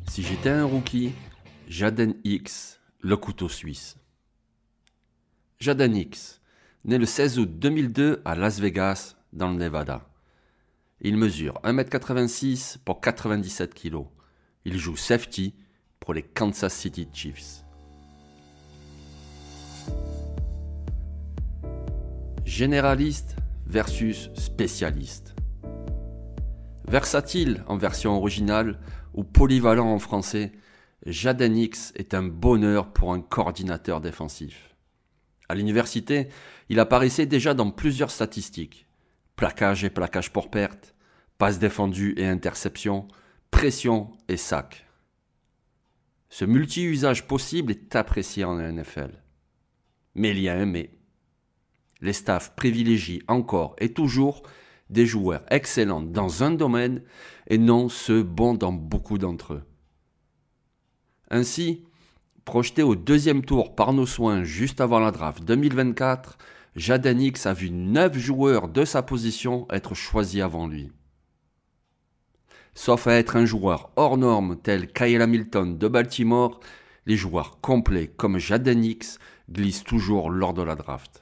Si j'étais un rookie, Jadon Hicks, le couteau suisse. Jadon Hicks, né le 16 août 2002 à Las Vegas, dans le Nevada. Il mesure 1m86 pour 97 kg. Il joue safety pour les Kansas City Chiefs. Généraliste versus spécialiste. Versatile en version originale ou polyvalent en français, Jadon Hicks est un bonheur pour un coordinateur défensif. À l'université, il apparaissait déjà dans plusieurs statistiques. Plaquage et plaquage pour perte, passes défendues et interceptions, pression et sac. Ce multi-usage possible est apprécié en NFL. Mais il y a un mais. Les staffs privilégient encore et toujours des joueurs excellents dans un domaine et non ceux bons dans beaucoup d'entre eux. Ainsi, projeté au deuxième tour par nos soins juste avant la draft 2024, Jadon Hicks a vu 9 joueurs de sa position être choisis avant lui. Sauf à être un joueur hors norme tel Kyle Hamilton de Baltimore, les joueurs complets comme Jadon Hicks glissent toujours lors de la draft.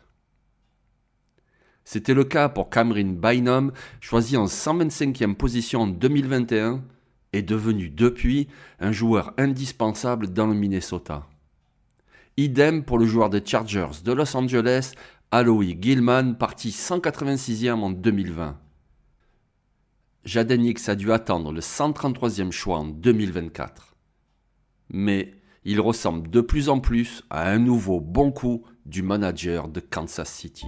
C'était le cas pour Camryn Bynum, choisi en 125e position en 2021 et devenu depuis un joueur indispensable dans le Minnesota. Idem pour le joueur des Chargers de Los Angeles, Aloy Gilman, parti 186e en 2020. Jadon Hicks a dû attendre le 133e choix en 2024. Mais il ressemble de plus en plus à un nouveau bon coup du manager de Kansas City.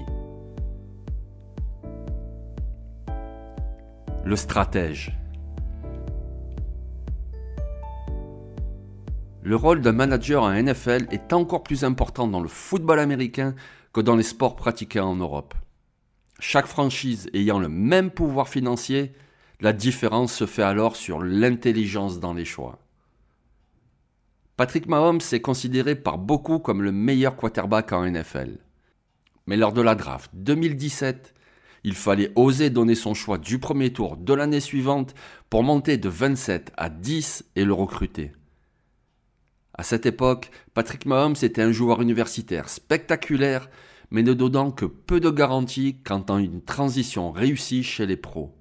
Le stratège. Le rôle d'un manager en NFL est encore plus important dans le football américain que dans les sports pratiqués en Europe. Chaque franchise ayant le même pouvoir financier, la différence se fait alors sur l'intelligence dans les choix. Patrick Mahomes est considéré par beaucoup comme le meilleur quarterback en NFL. Mais lors de la draft 2017, il fallait oser donner son choix du premier tour de l'année suivante pour monter de 27 à 10 et le recruter. À cette époque, Patrick Mahomes était un joueur universitaire spectaculaire, mais ne donnant que peu de garanties quant à une transition réussie chez les pros.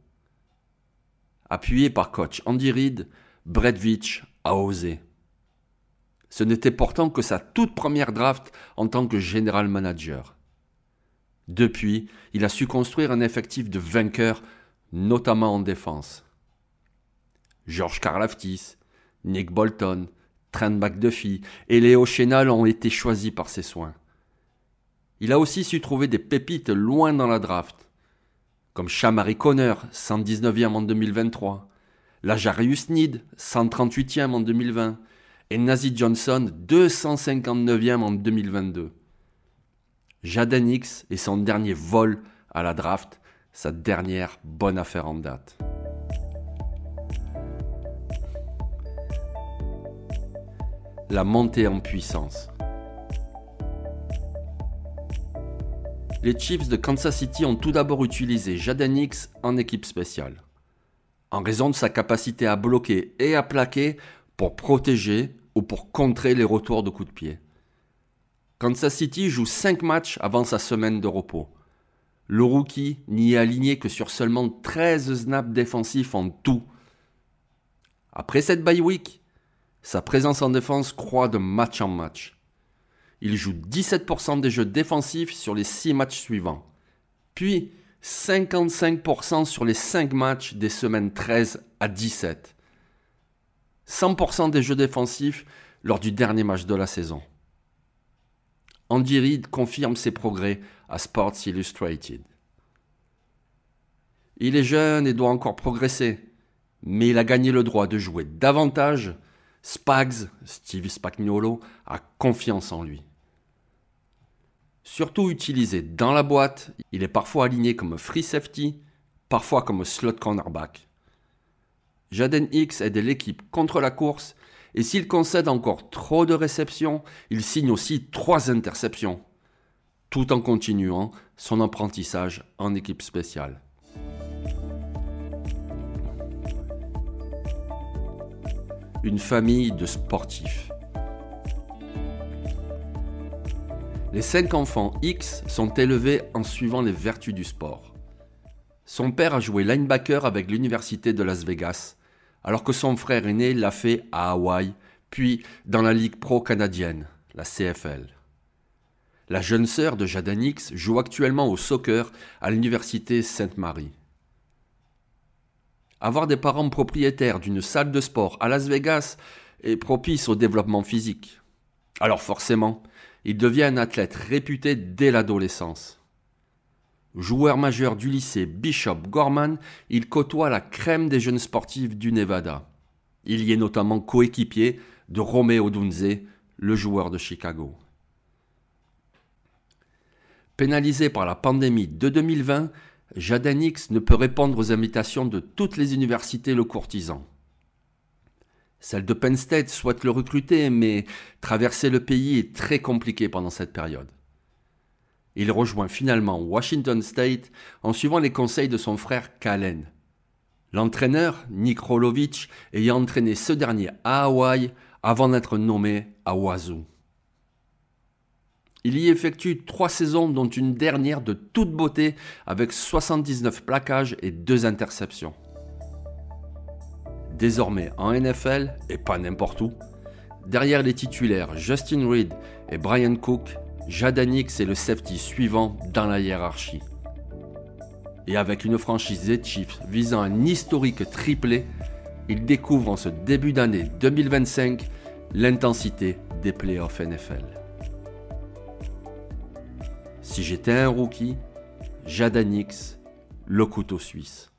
Appuyé par coach Andy Reid, Brett Veach a osé. Ce n'était pourtant que sa toute première draft en tant que general manager. Depuis, il a su construire un effectif de vainqueurs, notamment en défense. George Karlaftis, Nick Bolton, Trent McDuffie et Leo Chenal ont été choisis par ses soins. Il a aussi su trouver des pépites loin dans la draft, comme Shamari Conner, 119e en 2023, L'Ajarius Sneed, 138e en 2020, et Nazeeh Johnson, 259e en 2022. Jadon Hicks est son dernier vol à la draft, sa dernière bonne affaire en date. La montée en puissance. Les Chiefs de Kansas City ont tout d'abord utilisé Jadon Hicks en équipe spéciale, en raison de sa capacité à bloquer et à plaquer pour protéger ou pour contrer les retours de coups de pied. Kansas City joue 5 matchs avant sa semaine de repos. Le rookie n'y est aligné que sur seulement 13 snaps défensifs en tout. Après cette bye week, sa présence en défense croît de match en match. Il joue 17% des jeux défensifs sur les 6 matchs suivants, puis 55% sur les 5 matchs des semaines 13 à 17. 100% des jeux défensifs lors du dernier match de la saison. Andy Reid confirme ses progrès à Sports Illustrated. Il est jeune et doit encore progresser, mais il a gagné le droit de jouer davantage. Spags, Steve Spagnuolo, a confiance en lui. Surtout utilisé dans la boîte, il est parfois aligné comme free safety, parfois comme slot cornerback. Jadon Hicks aide l'équipe contre la course et s'il concède encore trop de réceptions, il signe aussi 3 interceptions. tout en continuant son apprentissage en équipe spéciale. Une famille de sportifs. Les 5 enfants X sont élevés en suivant les vertus du sport. Son père a joué linebacker avec l'université de Las Vegas, alors que son frère aîné l'a fait à Hawaï, puis dans la Ligue pro canadienne, la CFL. La jeune sœur de Jaden Hicks joue actuellement au soccer à l'université Sainte-Marie. Avoir des parents propriétaires d'une salle de sport à Las Vegas est propice au développement physique. Alors forcément, il devient un athlète réputé dès l'adolescence. Joueur majeur du lycée Bishop Gorman, il côtoie la crème des jeunes sportifs du Nevada. Il y est notamment coéquipier de Romeo Dunze, le joueur de Chicago. Pénalisé par la pandémie de 2020, Jaden Hicks ne peut répondre aux invitations de toutes les universités le courtisant. Celle de Penn State souhaite le recruter, mais traverser le pays est très compliqué pendant cette période. Il rejoint finalement Washington State en suivant les conseils de son frère Kalen. L'entraîneur, Nick Rolovich, ayant entraîné ce dernier à Hawaï avant d'être nommé à Wazoo. Il y effectue 3 saisons dont une dernière de toute beauté avec 79 plaquages et 2 interceptions. Désormais en NFL, et pas n'importe où, derrière les titulaires Justin Reid et Brian Cook, Jaden Hicks est le safety suivant dans la hiérarchie. Et avec une franchise des Chiefs visant un historique triplé, il découvre en ce début d'année 2025 l'intensité des playoffs NFL. Si j'étais un rookie, Jaden Hicks, le couteau suisse.